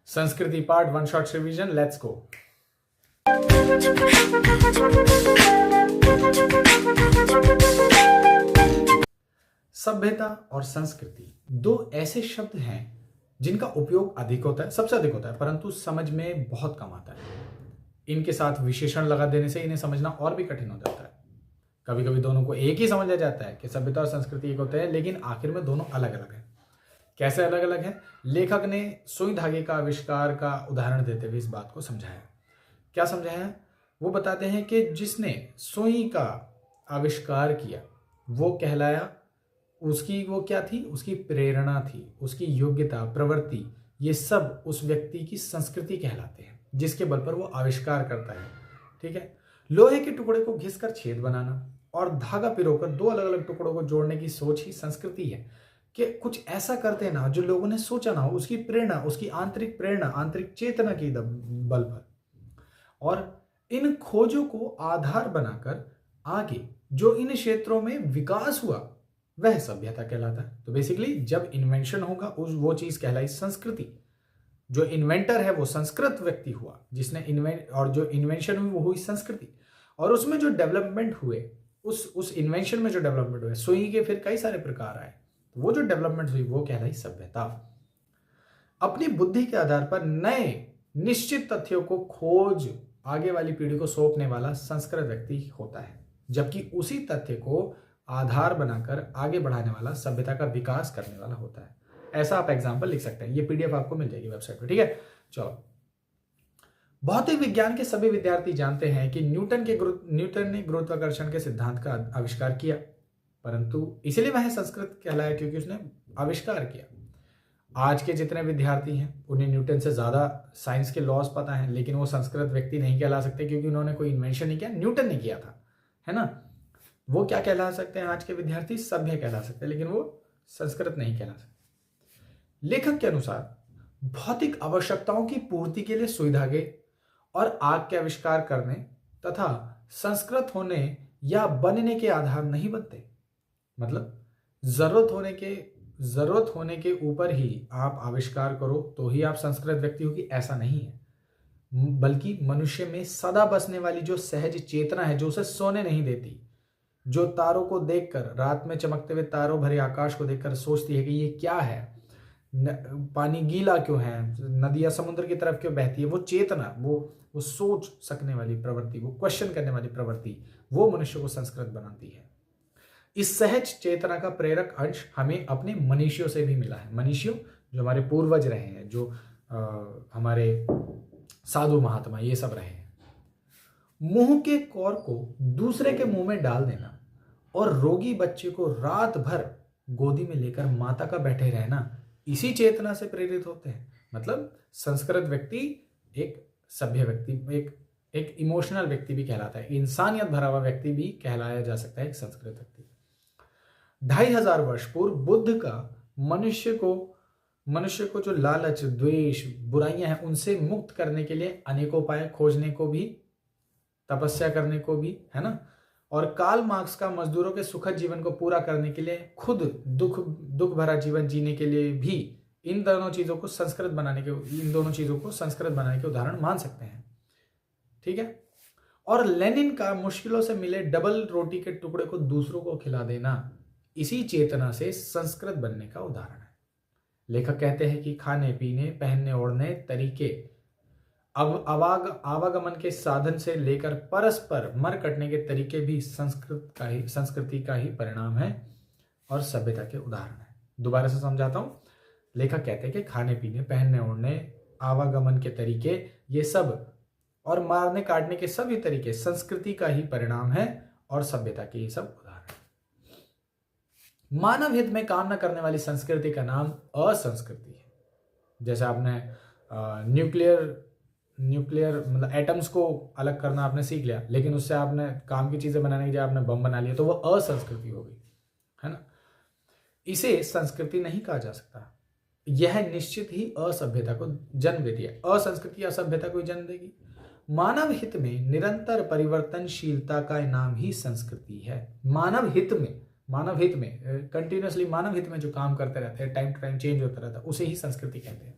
संस्कृति part 1 short revision, let's go. सभ्यता और संस्कृति दो ऐसे शब्द हैं जिनका उपयोग अधिक होता है, सबसे अधिक होता है, परंतु समझ में बहुत कम आता है। इनके साथ विशेषण लगा देने से इन्हें समझना और भी कठिन हो जाता है। कभी कभी दोनों को एक ही समझा जाता है कि सभ्यता और संस्कृति एक होते हैं, लेकिन आखिर में दोनों अलग अलग हैं। कैसे अलग अलग है? लेखक ने सुई धागे का आविष्कार का उदाहरण देते हुए इस बात को समझाया। क्या समझाया? वो बताते हैं कि जिसने सुई का आविष्कार किया वो कहलाया, उसकी वो क्या थी? उसकी प्रेरणा थी, उसकी योग्यता, प्रवृत्ति, ये सब उस व्यक्ति की संस्कृति कहलाते हैं जिसके बल पर वो आविष्कार करता है। ठीक है। लोहे के टुकड़े को घिसकर छेद बनाना और धागा पिरोकर दो अलग अलग टुकड़ों को जोड़ने की सोच ही संस्कृति है कि कुछ ऐसा करते ना जो लोगों ने सोचा ना हो, उसकी प्रेरणा, उसकी आंतरिक प्रेरणा, आंतरिक चेतना की बल पर, और इन खोजों को आधार बनाकर आगे जो इन क्षेत्रों में विकास हुआ वह सभ्यता कहलाता है। तो बेसिकली जब इन्वेंशन होगा उस वो चीज कहलाई संस्कृति। जो इन्वेंटर है वो संस्कृत व्यक्ति हुआ, जिसने और जो इन्वेंशन हुई वो हुई संस्कृति, और उसमें जो डेवलपमेंट हुए, उस इन्वेंशन में जो डेवलपमेंट हुए, सुई के फिर कई सारे प्रकार आए, तो वो जो डेवलपमेंट हुई वो कहलाई सभ्यता। अपनी बुद्धि के आधार पर नए निश्चित तथ्यों को खोज आगे वाली पीढ़ी को सौंपने वाला संस्कृत व्यक्ति होता है, जबकि उसी तथ्य को आधार बनाकर आगे बढ़ाने वाला सभ्यता का विकास करने वाला होता है। ऐसा आप एग्जाम्पल लिख सकते हैं। ये पीडीएफ आपको मिल जाएगी वेबसाइट पर। ठीक है, चलो। भौतिक विज्ञान के सभी विद्यार्थी जानते हैं कि न्यूटन ने गुरुत्वाकर्षण के सिद्धांत का आविष्कार किया, परंतु इसीलिए वह संस्कृत कहलाया क्योंकि उसने आविष्कार किया। आज के जितने विद्यार्थी हैं उन्हें न्यूटन से ज्यादा साइंस के लॉज पता हैं, लेकिन वो संस्कृत व्यक्ति नहीं कहला सकते क्योंकि उन्होंने कोई इन्वेंशन नहीं किया, न्यूटन ने किया था, है ना। वो क्या कहला सकते हैं? आज के विद्यार्थी सभ्य कहला सकते हैं, लेकिन वो संस्कृत नहीं कहला सकते। लेखक के अनुसार भौतिक आवश्यकताओं की पूर्ति के लिए सुई धागे और आग के आविष्कार करने तथा संस्कृत होने या बनने के आधार नहीं बनते। मतलब जरूरत होने के ऊपर ही आप आविष्कार करो तो ही आप संस्कृत व्यक्ति होगी, ऐसा नहीं है। बल्कि मनुष्य में सदा बसने वाली जो सहज चेतना है, जो उसे सोने नहीं देती, जो तारों को देखकर, रात में चमकते हुए तारों भरे आकाश को देखकर सोचती है कि ये क्या है, पानी गीला क्यों है, नदियां समुद्र की तरफ क्यों बहती है, वो चेतना, वो सोच सकने वाली प्रवृत्ति, वो क्वेश्चन करने वाली प्रवृत्ति, वो मनुष्य को संस्कृत बनाती है। इस सहज चेतना का प्रेरक अंश हमें अपने मनीषियों से भी मिला है। मनीषियों जो हमारे पूर्वज रहे हैं, जो हमारे साधु महात्मा, ये सब रहे हैं। मुंह के कौर को दूसरे के मुंह में डाल देना और रोगी बच्चे को रात भर गोदी में लेकर माता का बैठे रहना, इसी चेतना से प्रेरित होते हैं। मतलब संस्कृत व्यक्ति एक सभ्य व्यक्ति, एक इमोशनल व्यक्ति भी कहलाता है, इंसानियत भरा हुआ व्यक्ति भी कहलाया जा सकता है एक संस्कृत व्यक्ति। 2500 वर्ष पूर्व बुद्ध का मनुष्य को जो लालच, द्वेष, बुराइयां हैं उनसे मुक्त करने के लिए अनेकों उपाय खोजने को भी, तपस्या करने को भी, है ना, और कार्ल मार्क्स का मजदूरों के सुखद जीवन को पूरा करने के लिए, खुद दुख भरा जीवन जीने के लिए भी इन दोनों चीजों को संस्कृत बनाने के उदाहरण मान सकते हैं। ठीक है। और लेनिन का मुश्किलों से मिले डबल रोटी के टुकड़े को दूसरों को खिला देना इसी चेतना से संस्कृत बनने का उदाहरण है। लेखक कहते हैं कि खाने पीने, पहनने ओढ़ने तरीके, अब आवागमन के साधन से लेकर परस्पर मर कटने के तरीके भी संस्कृति का ही परिणाम है और सभ्यता के उदाहरण है। दोबारा से समझाता हूं। लेखक कहते हैं कि खाने पीने, पहनने ओढ़ने, आवागमन के तरीके, ये सब और मारने काटने के सभी तरीके संस्कृति का ही परिणाम है और सभ्यता के ये सब उदाहरण है। मानव हित में काम न करने वाली संस्कृति का नाम असंस्कृति है। जैसे आपने न्यूक्लियर मतलब एटम्स को अलग करना आपने सीख लिया, लेकिन उससे आपने काम की चीजें बनाने की जगह आपने बम बना लिया, तो वो असंस्कृति हो गई, है ना। इसे संस्कृति नहीं कहा जा सकता। यह निश्चित ही असभ्यता को जन्म देती है। असंस्कृति असभ्यता को जन्म देगी। मानव हित में निरंतर परिवर्तनशीलता का नाम ही संस्कृति है। मानव हित में कंटिन्यूअसली मानव हित में जो काम करते रहते हैं, टाइम टू टाइम चेंज होता रहता है, उसे ही संस्कृति कहते हैं।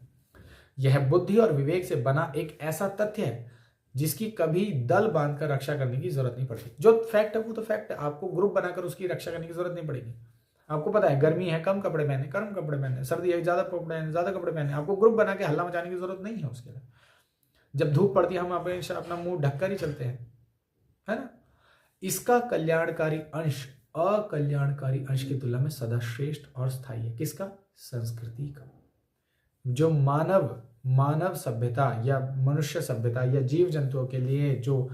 यह बुद्धि और विवेक से बना एक ऐसा तथ्य है जिसकी कभी दल बांधकर रक्षा करने की जरूरत नहीं पड़ती। जो फैक्ट है वो तो फैक्ट है, आपको ग्रुप बनाकर उसकी रक्षा करने की जरूरत नहीं पड़ेगी। आपको पता है गर्मी है, कम कपड़े पहने, कम कपड़े पहने, सर्दी है, ज्यादा कपड़े पहने, ज्यादा कपड़े पहने। आपको ग्रुप बना के हल्ला मचाने की जरूरत नहीं है उसके लिए। जब धूप पड़ती है हम अपना मुंह ढककर ही चलते हैं, है ना। इसका कल्याणकारी अंश अकल्याणकारी अंश की तुलना में सदा श्रेष्ठ और स्थायी है। किसका? संस्कृति का। जो मानव सभ्यता या मनुष्य सभ्यता या जीव जंतुओं के लिए जो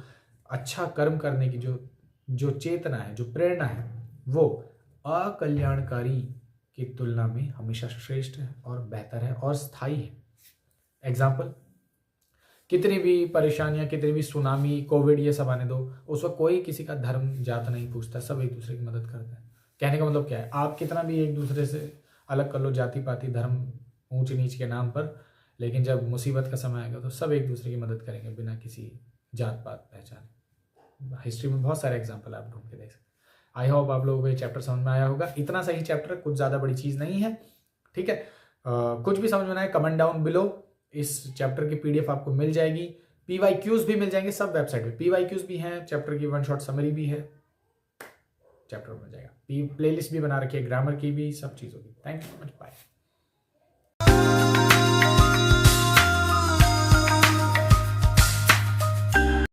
अच्छा कर्म करने की जो चेतना है, जो प्रेरणा है, वो अकल्याणकारी की तुलना में हमेशा श्रेष्ठ है और बेहतर है और स्थायी है। एग्जाम्पल, कितनी भी परेशानियां, कितनी भी सुनामी, कोविड, ये सब आने दो, उस वक्त कोई किसी का धर्म जात नहीं पूछता, सब एक दूसरे की मदद करता है। कहने का मतलब क्या है? आप कितना भी एक दूसरे से अलग कर लो, जाति पाति धर्म ऊंच नीच के नाम पर, लेकिन जब मुसीबत का समय आएगा तो सब एक दूसरे की मदद करेंगे बिना किसी जात पात पहचाने। हिस्ट्री में बहुत सारे एग्जाम्पल आप ढूंढ के देख सकते। आई होप आप लोगों को ये चैप्टर समझ में आया होगा। इतना सही चैप्टर, कुछ ज़्यादा बड़ी चीज़ नहीं है, ठीक है। कुछ भी समझ में आए कमेंट डाउन बिलो। इस चैप्टर की PDF आपको मिल जाएगी, PYQs भी मिल जाएंगे सब वेबसाइट पे। PYQs भी हैं, चैप्टर की 1 शॉट समरी भी है, चैप्टर मिल जाएगा। प्लेलिस्ट भी बना रखी है, ग्रामर की भी, सब चीज़ होगी। Thank you so much, bye.